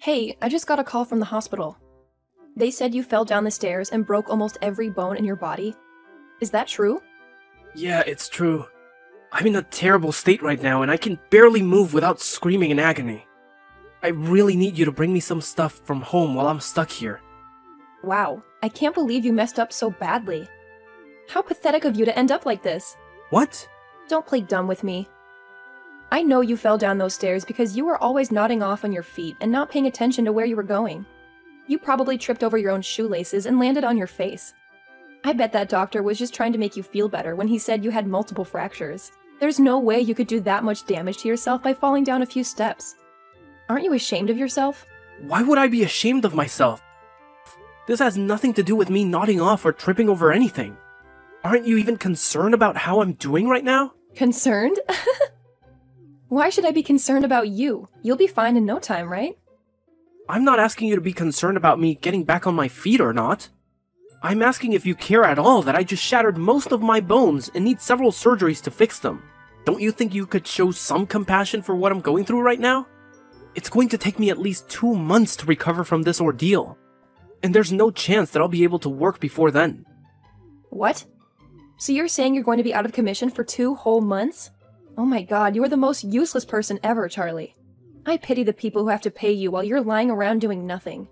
Hey, I just got a call from the hospital. They said you fell down the stairs and broke almost every bone in your body. Is that true? Yeah, it's true. I'm in a terrible state right now, and I can barely move without screaming in agony. I really need you to bring me some stuff from home while I'm stuck here. Wow, I can't believe you messed up so badly. How pathetic of you to end up like this. What? Don't play dumb with me. I know you fell down those stairs because you were always nodding off on your feet and not paying attention to where you were going. You probably tripped over your own shoelaces and landed on your face. I bet that doctor was just trying to make you feel better when he said you had multiple fractures. There's no way you could do that much damage to yourself by falling down a few steps. Aren't you ashamed of yourself? Why would I be ashamed of myself? This has nothing to do with me nodding off or tripping over anything. Aren't you even concerned about how I'm doing right now? Concerned? Why should I be concerned about you? You'll be fine in no time, right? I'm not asking you to be concerned about me getting back on my feet or not. I'm asking if you care at all that I just shattered most of my bones and need several surgeries to fix them. Don't you think you could show some compassion for what I'm going through right now? It's going to take me at least 2 months to recover from this ordeal. And there's no chance that I'll be able to work before then. What? So you're saying you're going to be out of commission for 2 whole months? Oh my god, you are the most useless person ever, Charlie. I pity the people who have to pay you while you're lying around doing nothing.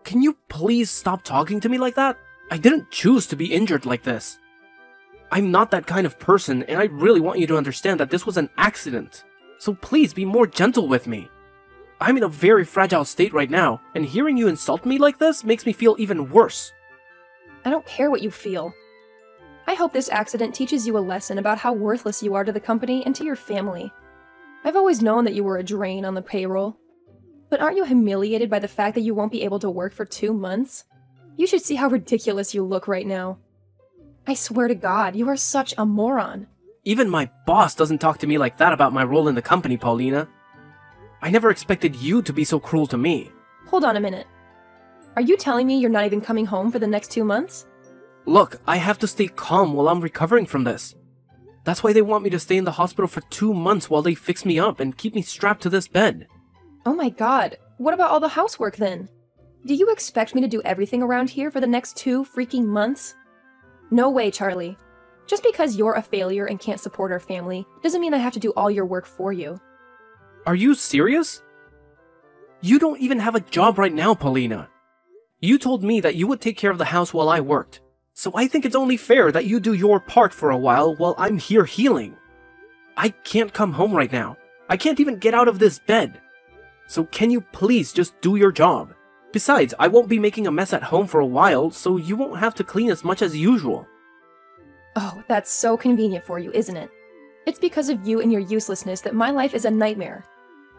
Can you please stop talking to me like that? I didn't choose to be injured like this. I'm not that kind of person, and I really want you to understand that this was an accident. So please be more gentle with me. I'm in a very fragile state right now, and hearing you insult me like this makes me feel even worse. I don't care what you feel. I hope this accident teaches you a lesson about how worthless you are to the company and to your family. I've always known that you were a drain on the payroll. But aren't you humiliated by the fact that you won't be able to work for 2 months? You should see how ridiculous you look right now. I swear to God, you are such a moron. Even my boss doesn't talk to me like that about my role in the company, Paulina. I never expected you to be so cruel to me. Hold on a minute. Are you telling me you're not even coming home for the next 2 months? Look, I have to stay calm while I'm recovering from this. That's why they want me to stay in the hospital for 2 months while they fix me up and keep me strapped to this bed. Oh my god, what about all the housework then? Do you expect me to do everything around here for the next 2 freaking months? No way, Charlie. Just because you're a failure and can't support our family doesn't mean I have to do all your work for you. Are you serious? You don't even have a job right now, Paulina. You told me that you would take care of the house while I worked. So I think it's only fair that you do your part for a while I'm here healing. I can't come home right now. I can't even get out of this bed. So can you please just do your job? Besides, I won't be making a mess at home for a while, so you won't have to clean as much as usual. Oh, that's so convenient for you, isn't it? It's because of you and your uselessness that my life is a nightmare.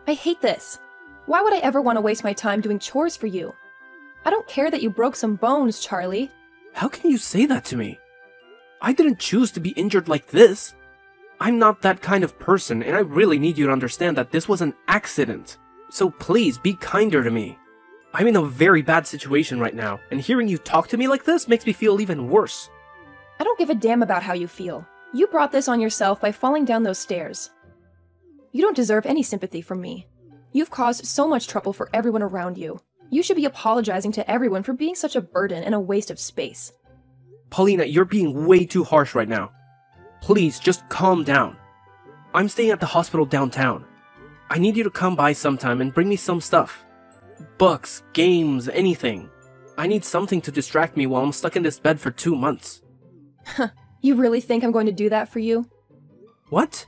I hate this. Why would I ever want to waste my time doing chores for you? I don't care that you broke some bones, Charlie. How can you say that to me? I didn't choose to be injured like this. I'm not that kind of person, and I really need you to understand that this was an accident. So please, be kinder to me. I'm in a very bad situation right now, and hearing you talk to me like this makes me feel even worse. I don't give a damn about how you feel. You brought this on yourself by falling down those stairs. You don't deserve any sympathy from me. You've caused so much trouble for everyone around you. You should be apologizing to everyone for being such a burden and a waste of space. Paulina, you're being way too harsh right now. Please, just calm down. I'm staying at the hospital downtown. I need you to come by sometime and bring me some stuff. Books, games, anything. I need something to distract me while I'm stuck in this bed for 2 months. You really think I'm going to do that for you? What?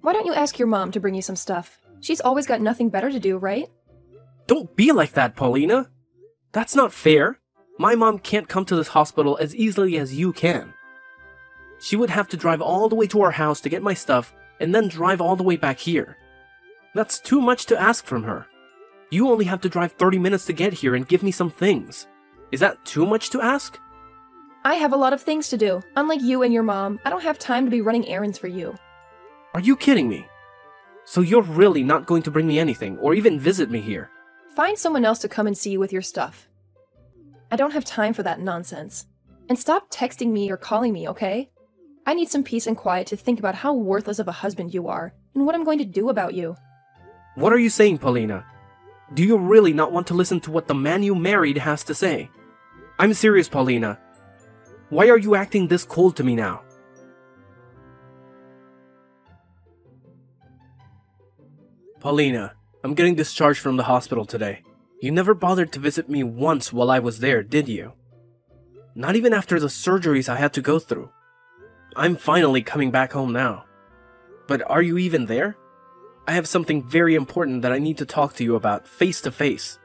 Why don't you ask your mom to bring you some stuff? She's always got nothing better to do, right? Don't be like that, Paulina. That's not fair. My mom can't come to this hospital as easily as you can. She would have to drive all the way to our house to get my stuff, and then drive all the way back here. That's too much to ask from her. You only have to drive 30 minutes to get here and give me some things. Is that too much to ask? I have a lot of things to do. Unlike you and your mom, I don't have time to be running errands for you. Are you kidding me? So you're really not going to bring me anything, or even visit me here? Find someone else to come and see you with your stuff. I don't have time for that nonsense. And stop texting me or calling me, okay? I need some peace and quiet to think about how worthless of a husband you are, and what I'm going to do about you. What are you saying, Paulina? Do you really not want to listen to what the man you married has to say? I'm serious, Paulina. Why are you acting this cold to me now? Paulina, I'm getting discharged from the hospital today. You never bothered to visit me once while I was there, did you? Not even after the surgeries I had to go through. I'm finally coming back home now. But are you even there? I have something very important that I need to talk to you about face to face.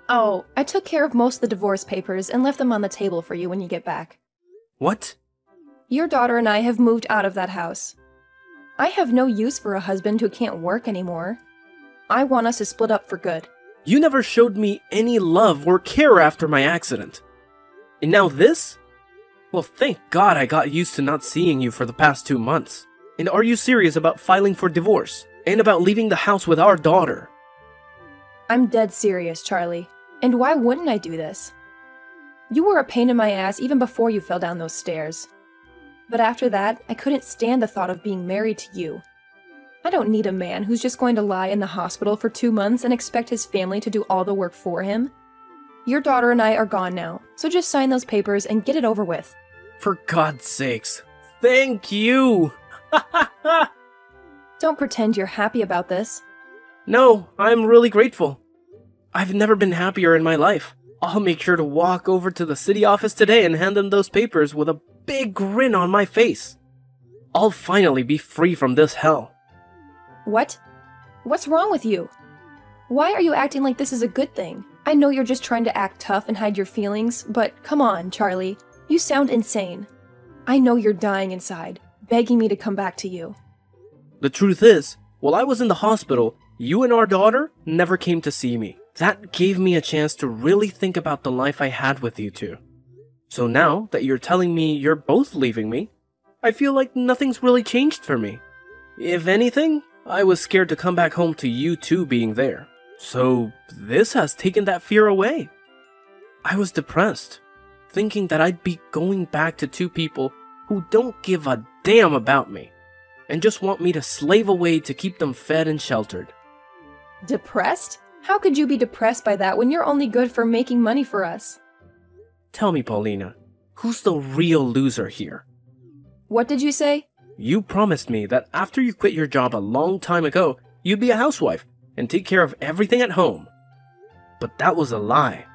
Oh, I took care of most of the divorce papers and left them on the table for you when you get back. What? Your daughter and I have moved out of that house. I have no use for a husband who can't work anymore. I want us to split up for good. You never showed me any love or care after my accident. And now this? Well, thank God I got used to not seeing you for the past 2 months. And are you serious about filing for divorce? And about leaving the house with our daughter? I'm dead serious, Charlie. And why wouldn't I do this? You were a pain in my ass even before you fell down those stairs. But after that, I couldn't stand the thought of being married to you. I don't need a man who's just going to lie in the hospital for 2 months and expect his family to do all the work for him. Your daughter and I are gone now, so just sign those papers and get it over with. For God's sakes, thank you! Don't pretend you're happy about this. No, I'm really grateful. I've never been happier in my life. I'll make sure to walk over to the city office today and hand them those papers with a big grin on my face. I'll finally be free from this hell. What? What's wrong with you? Why are you acting like this is a good thing? I know you're just trying to act tough and hide your feelings, but come on, Charlie. You sound insane. I know you're dying inside, begging me to come back to you. The truth is, while I was in the hospital, you and our daughter never came to see me. That gave me a chance to really think about the life I had with you two. So now that you're telling me you're both leaving me, I feel like nothing's really changed for me. If anything, I was scared to come back home to you two being there. So this has taken that fear away. I was depressed, thinking that I'd be going back to two people who don't give a damn about me, and just want me to slave away to keep them fed and sheltered. Depressed? How could you be depressed by that when you're only good for making money for us? Tell me, Paulina, who's the real loser here? What did you say? You promised me that after you quit your job a long time ago, you'd be a housewife and take care of everything at home. But that was a lie.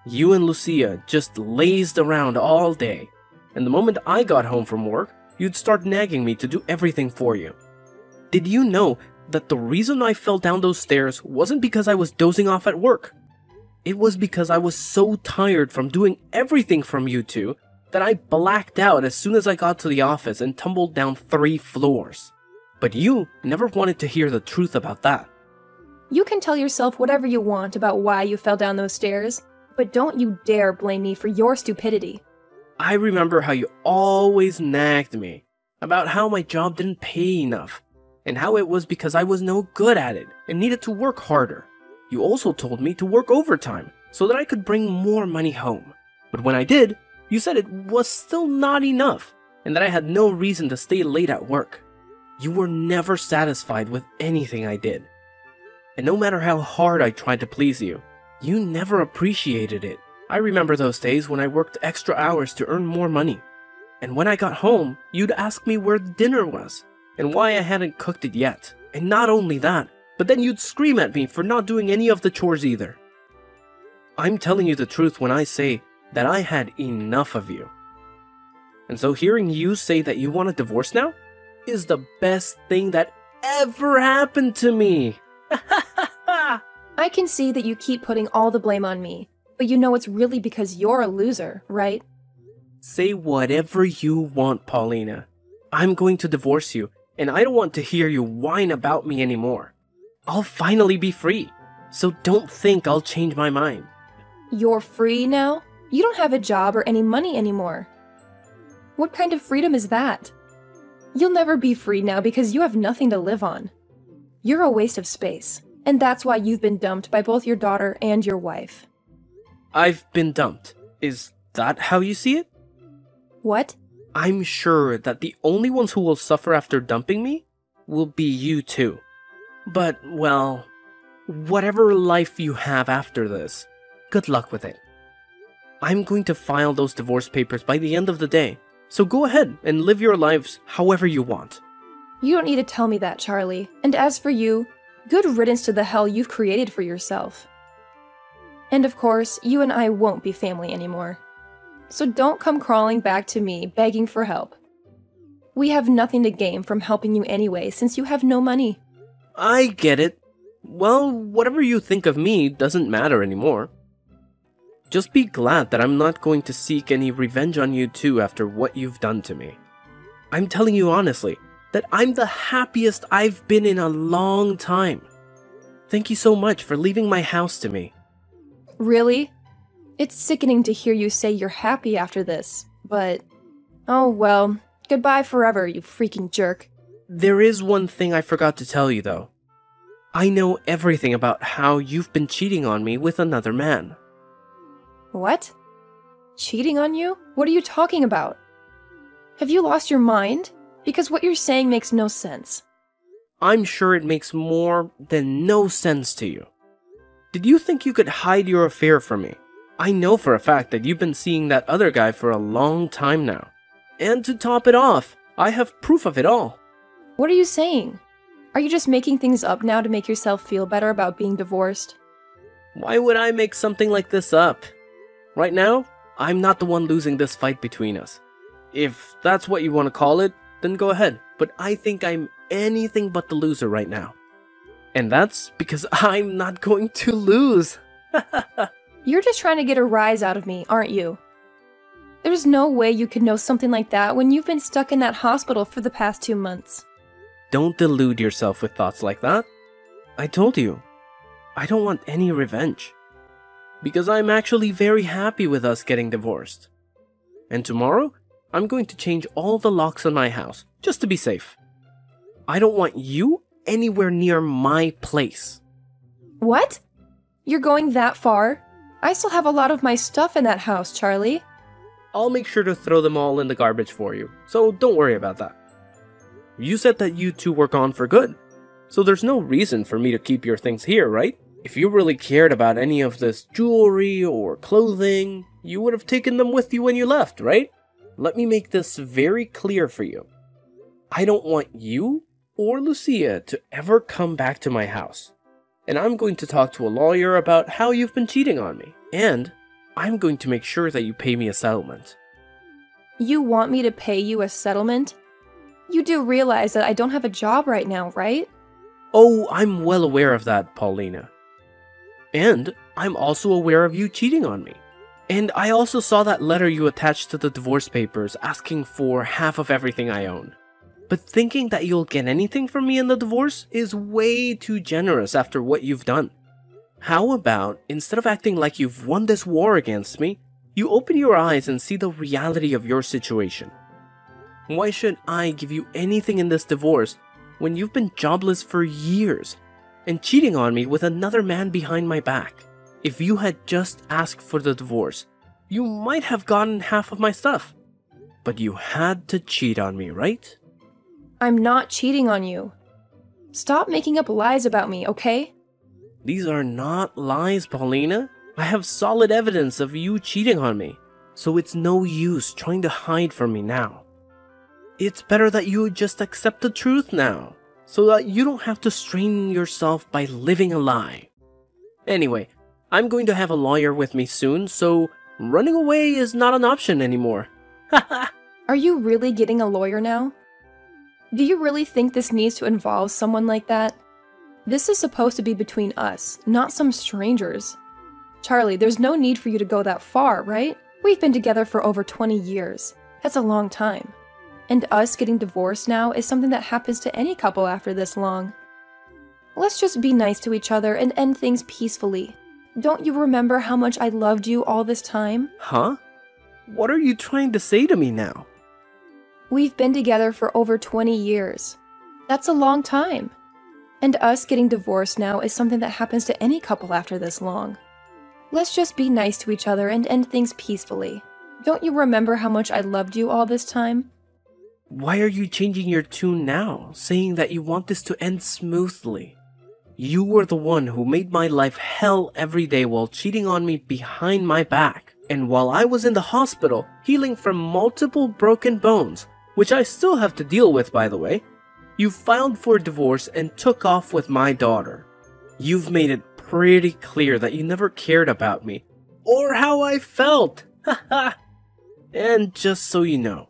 You and Lucia just lazed around all day, and the moment I got home from work, you'd start nagging me to do everything for you. Did you know that the reason I fell down those stairs wasn't because I was dozing off at work? It was because I was so tired from doing everything from you two that I blacked out as soon as I got to the office and tumbled down 3 floors. But you never wanted to hear the truth about that. You can tell yourself whatever you want about why you fell down those stairs, but don't you dare blame me for your stupidity. I remember how you always nagged me about how my job didn't pay enough, and how it was because I was no good at it and needed to work harder. You also told me to work overtime so that I could bring more money home. But when I did, you said it was still not enough and that I had no reason to stay late at work. You were never satisfied with anything I did. And no matter how hard I tried to please you, you never appreciated it. I remember those days when I worked extra hours to earn more money. And when I got home, you'd ask me where the dinner was and why I hadn't cooked it yet. And not only that, but then you'd scream at me for not doing any of the chores either. I'm telling you the truth when I say that I had enough of you. And so hearing you say that you want a divorce now is the best thing that ever happened to me. I can see that you keep putting all the blame on me, but you know it's really because you're a loser, right? Say whatever you want, Paulina. I'm going to divorce you, and I don't want to hear you whine about me anymore. I'll finally be free, so don't think I'll change my mind. You're free now? You don't have a job or any money anymore. What kind of freedom is that? You'll never be free now because you have nothing to live on. You're a waste of space, and that's why you've been dumped by both your daughter and your wife. I've been dumped. Is that how you see it? What? I'm sure that the only ones who will suffer after dumping me will be you two. But, well, whatever life you have after this, good luck with it. I'm going to file those divorce papers by the end of the day, so go ahead and live your lives however you want. You don't need to tell me that, Charlie. And as for you, good riddance to the hell you've created for yourself. And of course, you and I won't be family anymore. So don't come crawling back to me begging for help. We have nothing to gain from helping you anyway, since you have no money. I get it. Well, whatever you think of me doesn't matter anymore. Just be glad that I'm not going to seek any revenge on you too after what you've done to me. I'm telling you honestly that I'm the happiest I've been in a long time. Thank you so much for leaving my house to me. Really? It's sickening to hear you say you're happy after this, but... oh well, goodbye forever, you freaking jerk. There is one thing I forgot to tell you though. I know everything about how you've been cheating on me with another man. What? Cheating on you? What are you talking about? Have you lost your mind? Because what you're saying makes no sense. I'm sure it makes more than no sense to you. Did you think you could hide your affair from me? I know for a fact that you've been seeing that other guy for a long time now. And to top it off, I have proof of it all. What are you saying? Are you just making things up now to make yourself feel better about being divorced? Why would I make something like this up? Right now, I'm not the one losing this fight between us. If that's what you want to call it, then go ahead. But I think I'm anything but the loser right now. And that's because I'm not going to lose. You're just trying to get a rise out of me, aren't you? There's no way you could know something like that when you've been stuck in that hospital for the past 2 months. Don't delude yourself with thoughts like that. I told you, I don't want any revenge. Because I'm actually very happy with us getting divorced. And tomorrow, I'm going to change all the locks on my house, just to be safe. I don't want you anywhere near my place. What? You're going that far? I still have a lot of my stuff in that house, Charlie. I'll make sure to throw them all in the garbage for you, so don't worry about that. You said that you two were gone for good, so there's no reason for me to keep your things here, right? If you really cared about any of this jewelry or clothing, you would have taken them with you when you left, right? Let me make this very clear for you. I don't want you or Lucia to ever come back to my house. And I'm going to talk to a lawyer about how you've been cheating on me. And I'm going to make sure that you pay me a settlement. You want me to pay you a settlement? You do realize that I don't have a job right now, right? Oh, I'm well aware of that, Paulina. And I'm also aware of you cheating on me. And I also saw that letter you attached to the divorce papers asking for half of everything I own. But thinking that you'll get anything from me in the divorce is way too generous after what you've done. How about, instead of acting like you've won this war against me, you open your eyes and see the reality of your situation? Why should I give you anything in this divorce when you've been jobless for years and cheating on me with another man behind my back? If you had just asked for the divorce, you might have gotten half of my stuff. But you had to cheat on me, right? I'm not cheating on you. Stop making up lies about me, okay? These are not lies, Paulina. I have solid evidence of you cheating on me, so it's no use trying to hide from me now. It's better that you just accept the truth now, so that you don't have to strain yourself by living a lie. Anyway, I'm going to have a lawyer with me soon, so running away is not an option anymore. Are you really getting a lawyer now? Do you really think this needs to involve someone like that? This is supposed to be between us, not some strangers. Charlie, there's no need for you to go that far, right? We've been together for over 20 years. That's a long time. And us getting divorced now is something that happens to any couple after this long. Let's just be nice to each other and end things peacefully. Don't you remember how much I loved you all this time? Huh? What are you trying to say to me now? We've been together for over 20 years. That's a long time. And us getting divorced now is something that happens to any couple after this long. Let's just be nice to each other and end things peacefully. Don't you remember how much I loved you all this time? Why are you changing your tune now, saying that you want this to end smoothly? You were the one who made my life hell every day while cheating on me behind my back. And while I was in the hospital, healing from multiple broken bones, which I still have to deal with by the way, you filed for divorce and took off with my daughter. You've made it pretty clear that you never cared about me, or how I felt. Haha. And just so you know,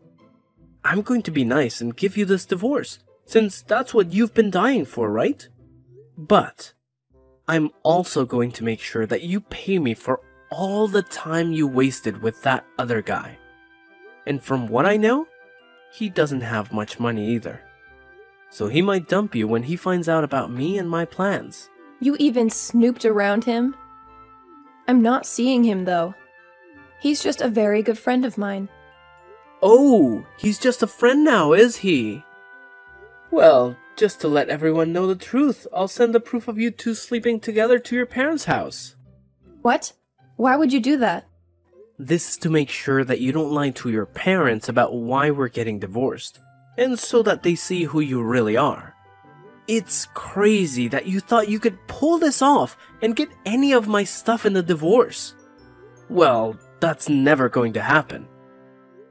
I'm going to be nice and give you this divorce, since that's what you've been dying for, right? But I'm also going to make sure that you pay me for all the time you wasted with that other guy. And from what I know, he doesn't have much money either. So he might dump you when he finds out about me and my plans. You even snooped around him? I'm not seeing him though. He's just a very good friend of mine. Oh, he's just a friend now, is he? Well, just to let everyone know the truth, I'll send the proof of you two sleeping together to your parents' house. What? Why would you do that? This is to make sure that you don't lie to your parents about why we're getting divorced, and so that they see who you really are. It's crazy that you thought you could pull this off and get any of my stuff in the divorce. Well, that's never going to happen.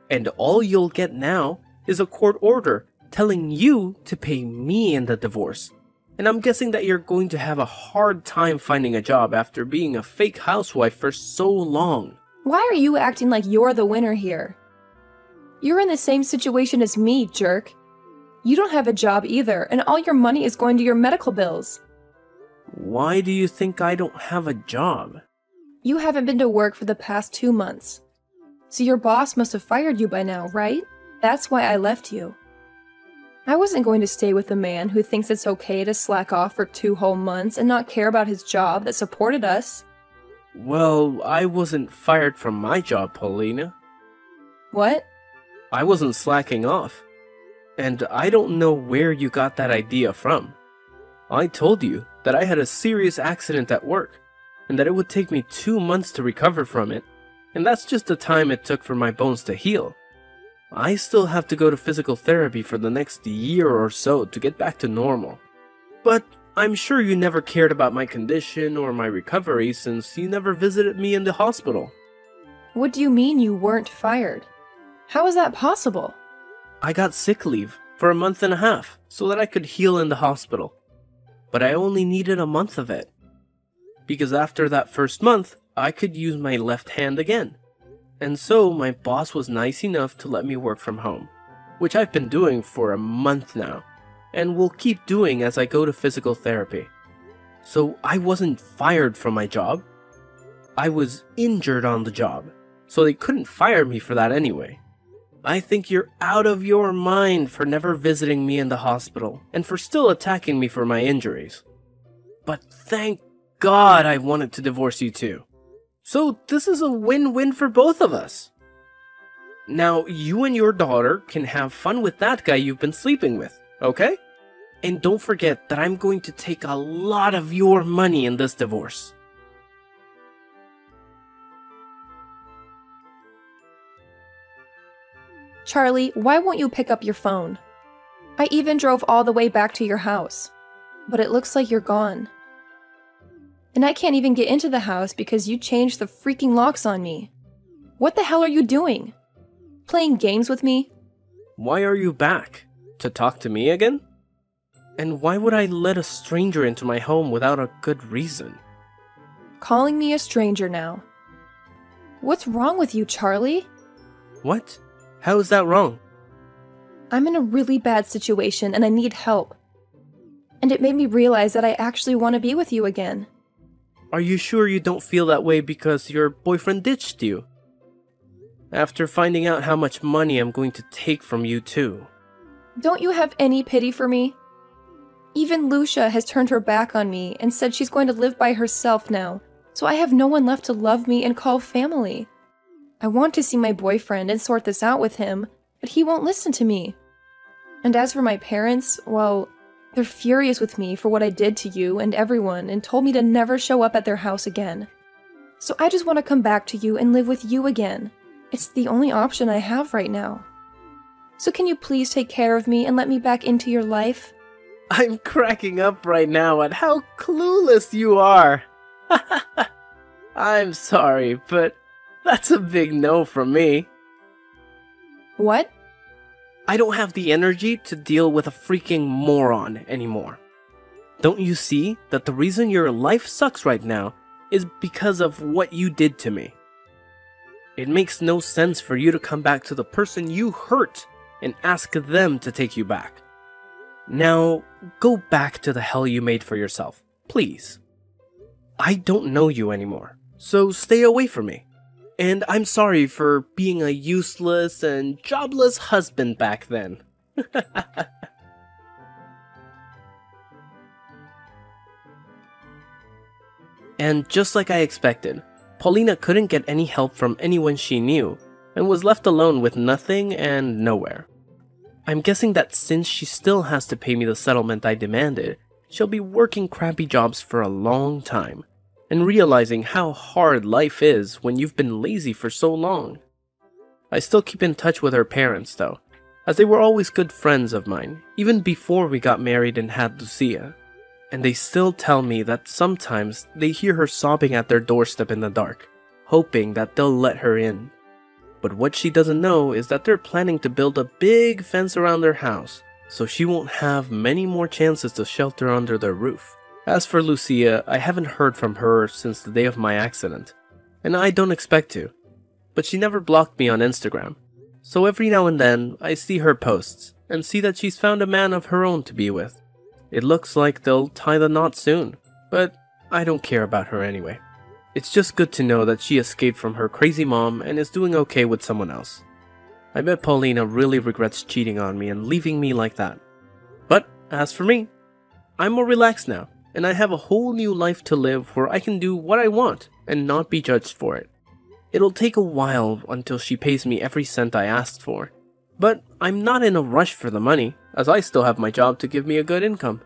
And all you'll get now is a court order telling you to pay me in the divorce. And I'm guessing that you're going to have a hard time finding a job after being a fake housewife for so long. Why are you acting like you're the winner here? You're in the same situation as me, jerk. You don't have a job either, and all your money is going to your medical bills. Why do you think I don't have a job? You haven't been to work for the past 2 months. So your boss must have fired you by now, right? That's why I left you. I wasn't going to stay with a man who thinks it's okay to slack off for 2 whole months and not care about his job that supported us. Well, I wasn't fired from my job, Paulina. What? I wasn't slacking off. And I don't know where you got that idea from. I told you that I had a serious accident at work, and that it would take me 2 months to recover from it, and that's just the time it took for my bones to heal. I still have to go to physical therapy for the next year or so to get back to normal. But I'm sure you never cared about my condition or my recovery since you never visited me in the hospital. What do you mean you weren't fired? How is that possible? I got sick leave for a month and a half so that I could heal in the hospital. But I only needed a month of it. Because after that first month, I could use my left hand again. And so my boss was nice enough to let me work from home, which I've been doing for a month now, and will keep doing as I go to physical therapy. So I wasn't fired from my job. I was injured on the job, so they couldn't fire me for that anyway. I think you're out of your mind for never visiting me in the hospital, and for still attacking me for my injuries. But thank God I wanted to divorce you too. So this is a win-win for both of us. Now you and your daughter can have fun with that guy you've been sleeping with, okay? And don't forget that I'm going to take a lot of your money in this divorce. Charlie, why won't you pick up your phone? I even drove all the way back to your house, but it looks like you're gone. And I can't even get into the house because you changed the freaking locks on me. What the hell are you doing? Playing games with me? Why are you back? To talk to me again? And why would I let a stranger into my home without a good reason? Calling me a stranger now. What's wrong with you, Charlie? What? How is that wrong? I'm in a really bad situation and I need help. And it made me realize that I actually want to be with you again. Are you sure you don't feel that way because your boyfriend ditched you? After finding out how much money I'm going to take from you too. Don't you have any pity for me? Even Lucia has turned her back on me and said she's going to live by herself now, so I have no one left to love me and call family. I want to see my boyfriend and sort this out with him, but he won't listen to me. And as for my parents, well, they're furious with me for what I did to you and everyone and told me to never show up at their house again. So I just want to come back to you and live with you again. It's the only option I have right now. So can you please take care of me and let me back into your life? I'm cracking up right now at how clueless you are. I'm sorry, but that's a big no from me. What? I don't have the energy to deal with a freaking moron anymore. Don't you see that the reason your life sucks right now is because of what you did to me? It makes no sense for you to come back to the person you hurt and ask them to take you back. Now, go back to the hell you made for yourself, please. I don't know you anymore, so stay away from me. And I'm sorry for being a useless and jobless husband back then. And just like I expected, Paulina couldn't get any help from anyone she knew, and was left alone with nothing and nowhere. I'm guessing that since she still has to pay me the settlement I demanded, she'll be working crappy jobs for a long time, and realizing how hard life is when you've been lazy for so long. I still keep in touch with her parents though, as they were always good friends of mine, even before we got married and had Lucia. And they still tell me that sometimes they hear her sobbing at their doorstep in the dark, hoping that they'll let her in. But what she doesn't know is that they're planning to build a big fence around their house, so she won't have many more chances to shelter under their roof. As for Lucia, I haven't heard from her since the day of my accident, and I don't expect to. But she never blocked me on Instagram, so every now and then I see her posts and see that she's found a man of her own to be with. It looks like they'll tie the knot soon, but I don't care about her anyway. It's just good to know that she escaped from her crazy mom and is doing okay with someone else. I bet Paulina really regrets cheating on me and leaving me like that. But as for me, I'm more relaxed now, and I have a whole new life to live where I can do what I want and not be judged for it. It'll take a while until she pays me every cent I asked for, but I'm not in a rush for the money, as I still have my job to give me a good income.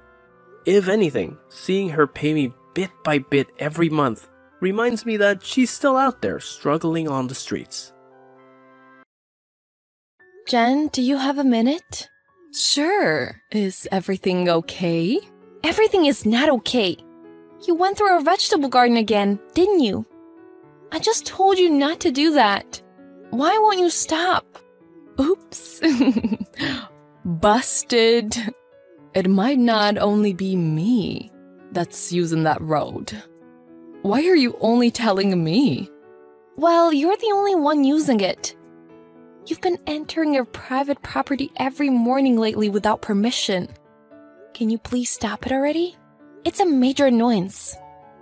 If anything, seeing her pay me bit by bit every month reminds me that she's still out there struggling on the streets. Jen, do you have a minute? Sure. Is everything okay? Everything is not okay. You went through our vegetable garden again, didn't you? I just told you not to do that. Why won't you stop? Oops. Busted. It might not only be me that's using that road. Why are you only telling me? Well, you're the only one using it. You've been entering your private property every morning lately without permission. Can you please stop it already? It's a major annoyance.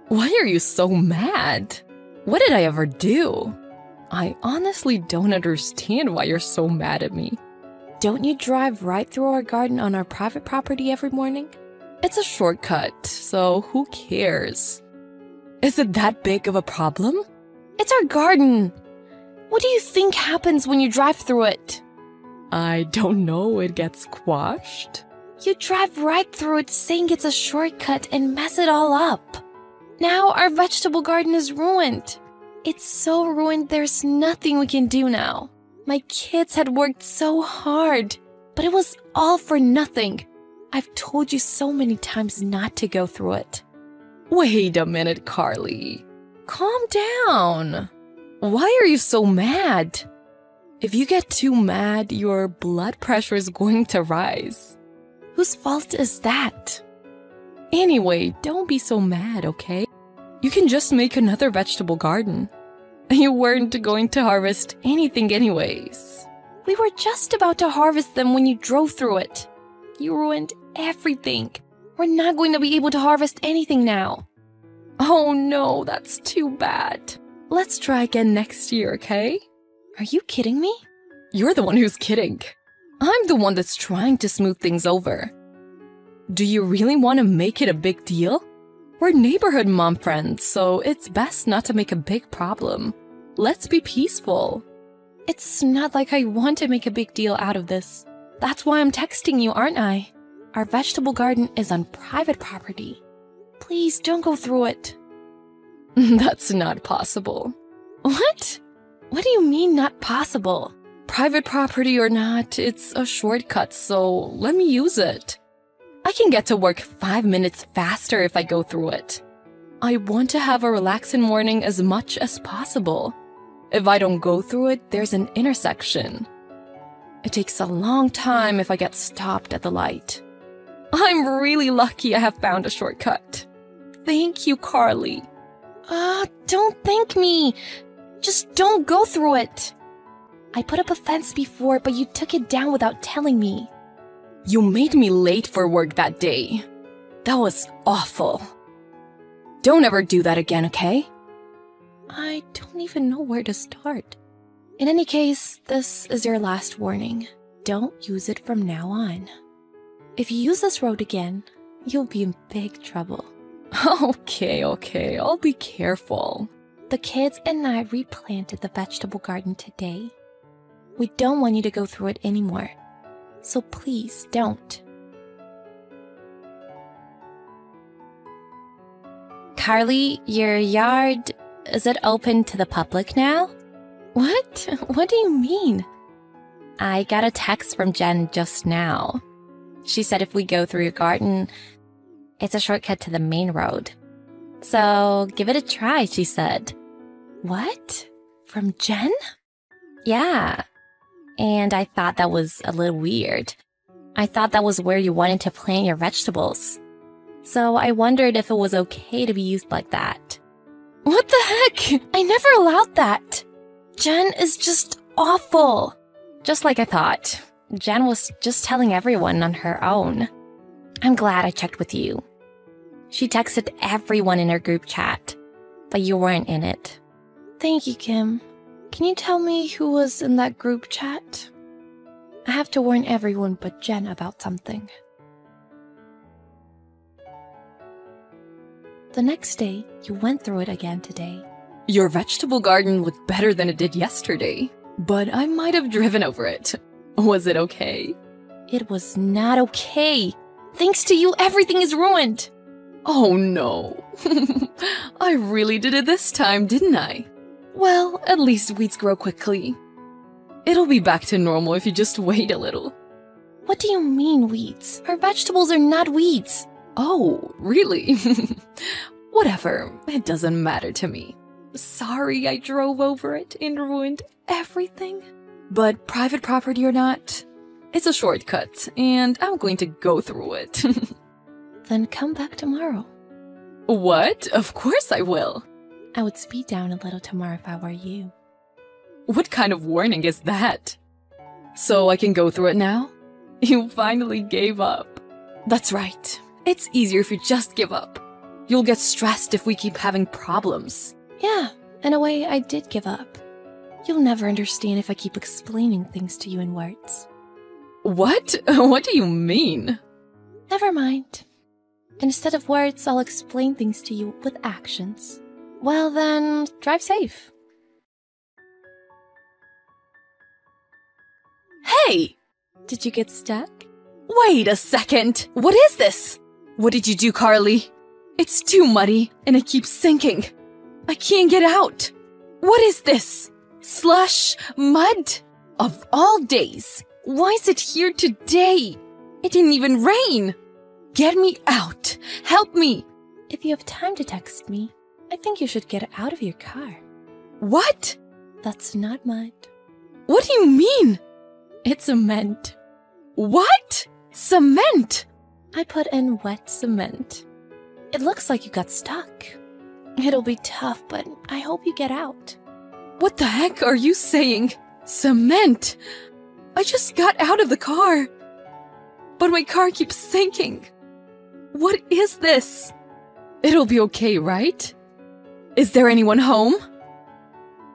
Why are you so mad? What did I ever do? I honestly don't understand why you're so mad at me. Don't you drive right through our garden on our private property every morning? It's a shortcut, so who cares? Is it that big of a problem? It's our garden. What do you think happens when you drive through it? I don't know, it gets quashed. You drive right through it saying it's a shortcut and mess it all up. Now our vegetable garden is ruined. It's so ruined there's nothing we can do now. My kids had worked so hard, but it was all for nothing. I've told you so many times not to go through it. Wait a minute, Carly. Calm down. Why are you so mad? If you get too mad, your blood pressure is going to rise. Whose fault is that? Anyway, don't be so mad, okay? You can just make another vegetable garden. You weren't going to harvest anything anyways. We were just about to harvest them when you drove through it. You ruined everything. We're not going to be able to harvest anything now. Oh no, that's too bad. Let's try again next year, okay? Are you kidding me? You're the one who's kidding. I'm the one that's trying to smooth things over. Do you really want to make it a big deal? We're neighborhood mom friends, so it's best not to make a big problem. Let's be peaceful. It's not like I want to make a big deal out of this. That's why I'm texting you, aren't I? Our vegetable garden is on private property. Please don't go through it. That's not possible. What? What do you mean not possible? Private property or not, it's a shortcut, so let me use it. I can get to work 5 minutes faster if I go through it. I want to have a relaxing morning as much as possible. If I don't go through it, there's an intersection. It takes a long time if I get stopped at the light. I'm really lucky I have found a shortcut. Thank you, Carly. Don't thank me. Just don't go through it. I put up a fence before, but you took it down without telling me. You made me late for work that day. That was awful. Don't ever do that again, okay? I don't even know where to start. In any case, this is your last warning. Don't use it from now on. If you use this road again, you'll be in big trouble. Okay, I'll be careful. The kids and I replanted the vegetable garden today. We don't want you to go through it anymore. So please don't. Carly, your yard, is it open to the public now? What? What do you mean? I got a text from Jen just now. She said if we go through your garden, it's a shortcut to the main road. So give it a try, she said. What? From Jen? Yeah. And I thought that was a little weird. I thought that was where you wanted to plant your vegetables. So I wondered if it was okay to be used like that. What the heck? I never allowed that. Jen is just awful. Just like I thought. Jen was just telling everyone on her own. I'm glad I checked with you. She texted everyone in her group chat, but you weren't in it. Thank you, Kim. Can you tell me who was in that group chat? I have to warn everyone but Jen about something. The next day, you went through it again today. Your vegetable garden looked better than it did yesterday, but I might have driven over it. Was it okay? It was not okay. Thanks to you, everything is ruined. Oh no. I really did it this time, didn't I? Well, at least weeds grow quickly. It'll be back to normal if you just wait a little. What do you mean, weeds? Our vegetables are not weeds. Oh, really? Whatever, it doesn't matter to me. Sorry I drove over it and ruined everything. But private property or not, it's a shortcut, and I'm going to go through it. Then come back tomorrow. What? Of course I will. I would speed down a little tomorrow if I were you. What kind of warning is that? So I can go through it now? You finally gave up. That's right. It's easier if you just give up. You'll get stressed if we keep having problems. Yeah, in a way, I did give up. You'll never understand if I keep explaining things to you in words. What? What do you mean? Never mind. Instead of words, I'll explain things to you with actions. Well then, drive safe. Hey! Did you get stuck? Wait a second! What is this? What did you do, Carly? It's too muddy, and it keeps sinking. I can't get out. What is this? Slush? Mud? Of all days, why is it here today? It didn't even rain. Get me out. Help me. If you have time to text me, I think you should get out of your car. What? That's not mud. What do you mean? It's cement. What? Cement? I put in wet cement. It looks like you got stuck. It'll be tough, but I hope you get out. What the heck are you saying? Cement? I just got out of the car. But my car keeps sinking. What is this? It'll be okay, right? Is there anyone home?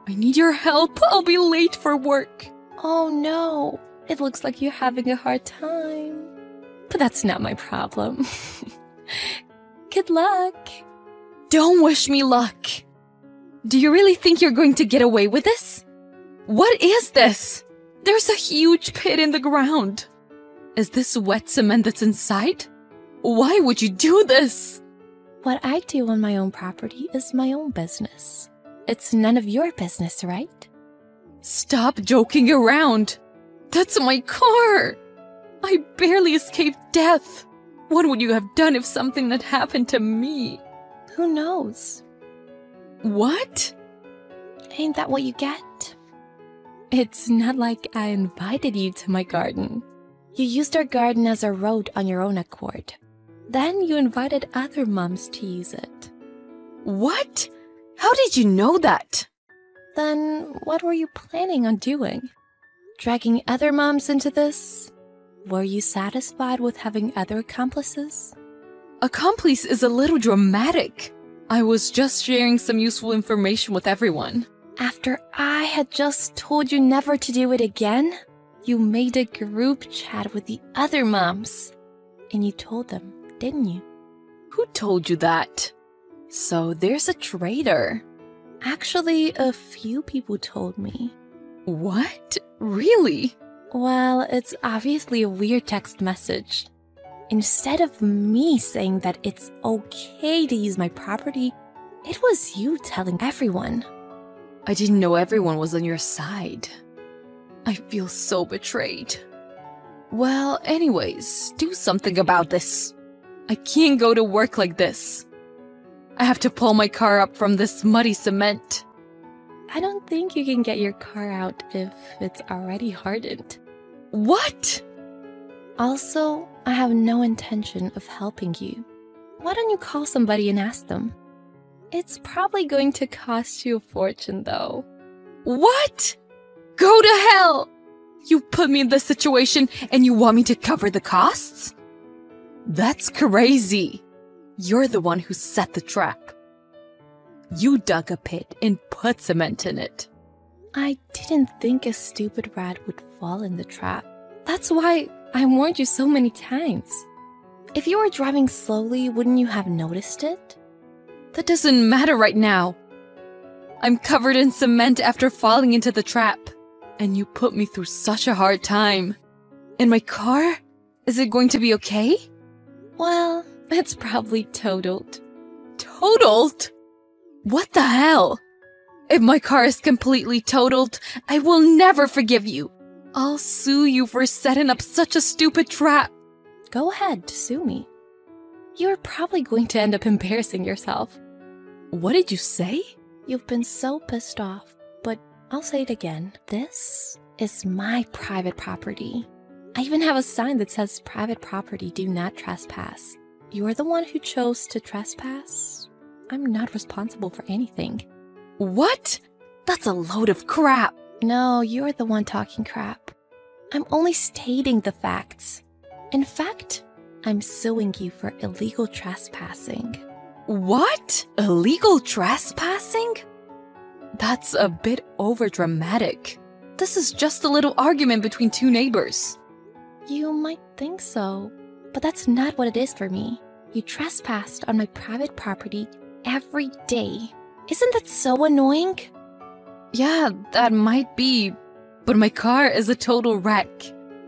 I need your help. I'll be late for work. Oh no. It looks like you're having a hard time. But that's not my problem. Good luck. Don't wish me luck. Do you really think you're going to get away with this? What is this? There's a huge pit in the ground. Is this wet cement that's inside? Why would you do this? What I do on my own property is my own business. It's none of your business, right? Stop joking around. That's my car. I barely escaped death. What would you have done if something had happened to me? Who knows? What? Ain't that what you get? It's not like I invited you to my garden. You used our garden as a road on your own accord. Then you invited other moms to use it. What? How did you know that? Then what were you planning on doing? Dragging other moms into this? Were you satisfied with having other accomplices? Accomplice is a little dramatic. I was just sharing some useful information with everyone. After I had just told you never to do it again, you made a group chat with the other moms. And you told them, didn't you? Who told you that? So there's a traitor. Actually, a few people told me. What? Really? Well, it's obviously a weird text message. Instead of me saying that it's okay to use my property, it was you telling everyone. I didn't know everyone was on your side. I feel so betrayed. Well, anyways, do something about this. I can't go to work like this. I have to pull my car up from this muddy cement. I don't think you can get your car out if it's already hardened. What? Also, I have no intention of helping you. Why don't you call somebody and ask them? It's probably going to cost you a fortune, though. What? Go to hell! You put me in this situation and you want me to cover the costs? That's crazy. You're the one who set the trap. You dug a pit and put cement in it. I didn't think a stupid rat would fall in the trap. That's why I warned you so many times. If you were driving slowly, wouldn't you have noticed it? That doesn't matter right now. I'm covered in cement after falling into the trap. And you put me through such a hard time. And my car? Is it going to be okay? Well, it's probably totaled. Totaled? What the hell? If my car is completely totaled, I will never forgive you. I'll sue you for setting up such a stupid trap. Go ahead, sue me. You're probably going to end up embarrassing yourself. What did you say? You've been so pissed off, but I'll say it again. This is my private property. I even have a sign that says private property, do not trespass. You're the one who chose to trespass. I'm not responsible for anything. What? That's a load of crap. No, you're the one talking crap. I'm only stating the facts. In fact, I'm suing you for illegal trespassing. What? Illegal trespassing? That's a bit overdramatic. This is just a little argument between two neighbors. You might think so, but that's not what it is for me. You trespassed on my private property every day. Isn't that so annoying? Yeah, that might be, but my car is a total wreck.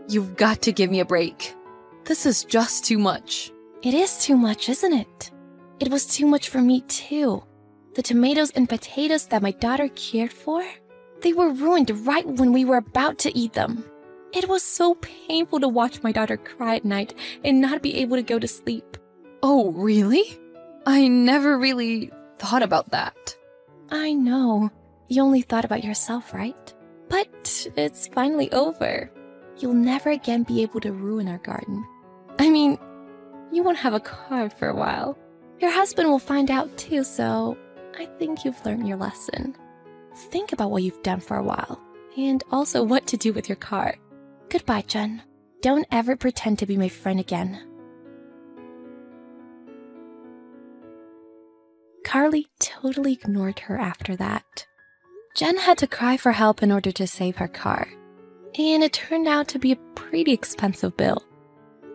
You've got to give me a break. This is just too much. It is too much, isn't it? It was too much for me too. The tomatoes and potatoes that my daughter cared for, they were ruined right when we were about to eat them. It was so painful to watch my daughter cry at night and not be able to go to sleep. Oh, really? I never really thought about that. I know. You only thought about yourself, right? But it's finally over. You'll never again be able to ruin our garden. I mean, you won't have a car for a while. Your husband will find out too, so I think you've learned your lesson. Think about what you've done for a while, and also what to do with your car. Goodbye, Jen. Don't ever pretend to be my friend again. Carly totally ignored her after that. Jen had to cry for help in order to save her car, and it turned out to be a pretty expensive bill.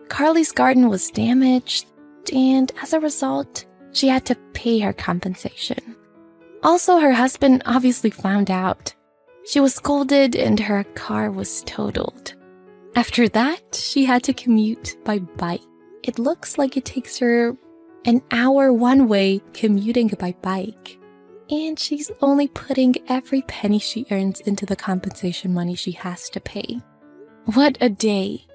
Carly's garden was damaged, and as a result, she had to pay her compensation. Also, her husband obviously found out. She was scolded and her car was totaled. After that, she had to commute by bike. It looks like it takes her an hour one way commuting by bike. And she's only putting every penny she earns into the compensation money she has to pay. What a day.